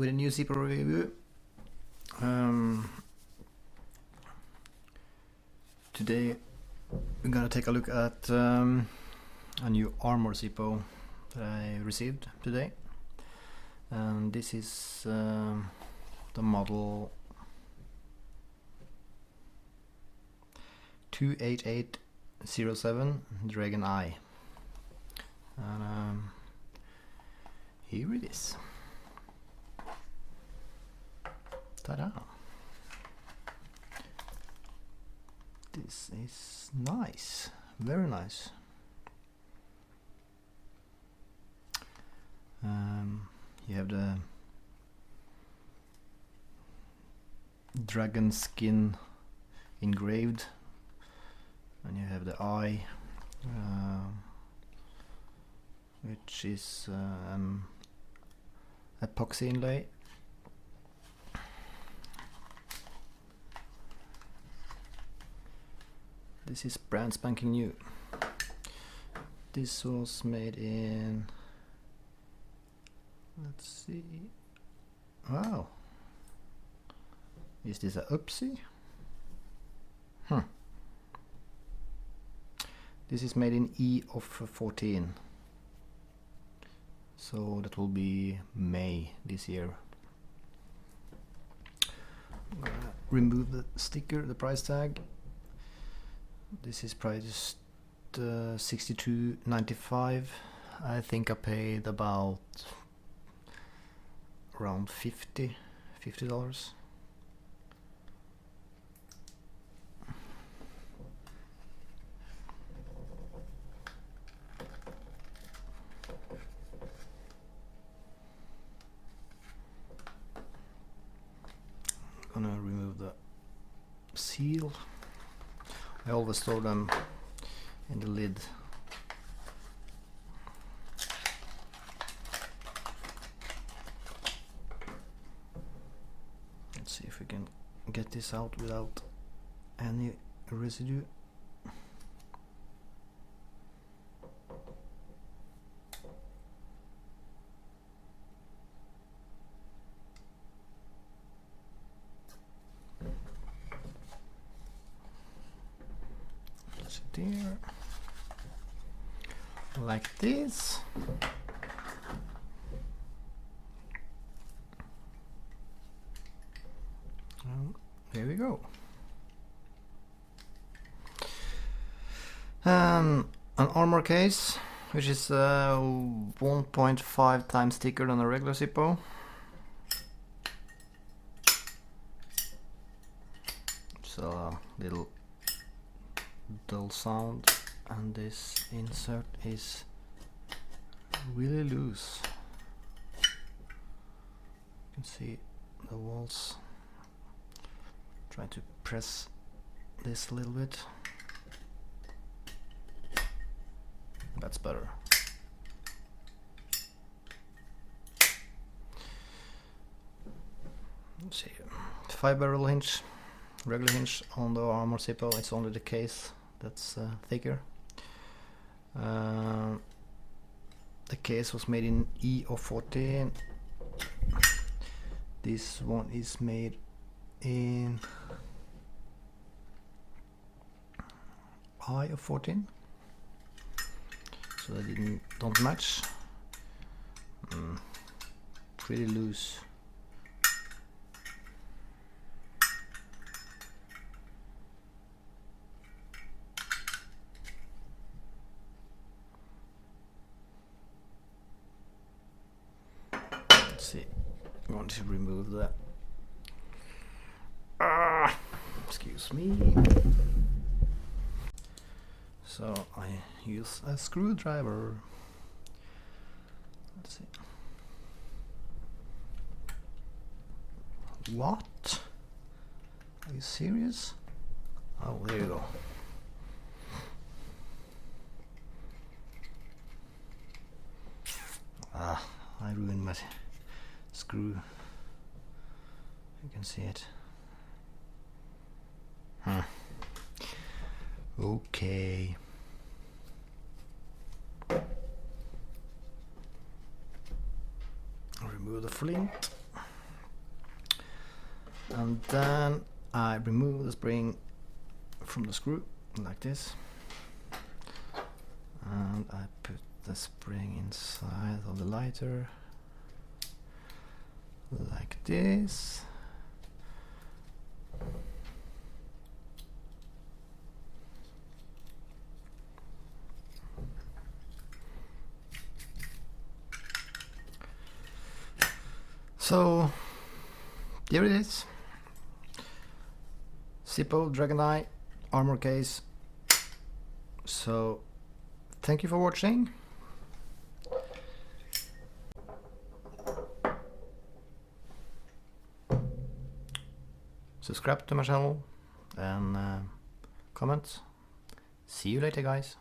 with a new Zippo review. Today we're gonna take a look at a new armor Zippo that I received today, and this is the model 28807 Dragon Eye, and here it is. Ta-da! This is nice, very nice. You have the dragon skin engraved, and you have the eye, which is epoxy inlay. This is brand spanking new. This was made in, let's see, wow, is this a upsie? This is made in E of 14, so that will be May this year. I'm gonna remove the sticker, the price tag. This is priced $62.95. I think I paid about around $50. I'm gonna remove the seal. I always store them in the lid. Let's see if we can get this out without any residue. There, like this. And there we go. An armor case, which is 1.5 times thicker than a regular Zippo. So a little dull sound, and this insert is really loose. You can see the walls. Try to press this a little bit. That's better. Let's see, 5-barrel hinge, regular hinge on the armor Zippo. It's only the case that's thicker. The case was made in E of 14. This one is made in I of 14, so they don't match. Pretty loose. See, I'm going to remove that. Excuse me. So I use a screwdriver. Let's see. What? Are you serious? Oh, there you go. I ruined my screw. You can see it. Okay. Remove the flint. And then I remove the spring from the screw like this, and I put the spring inside of the lighter like this. So here it is. Zippo Dragon Eye armor case. So thank you for watching. Subscribe to my channel and comment. See you later, guys.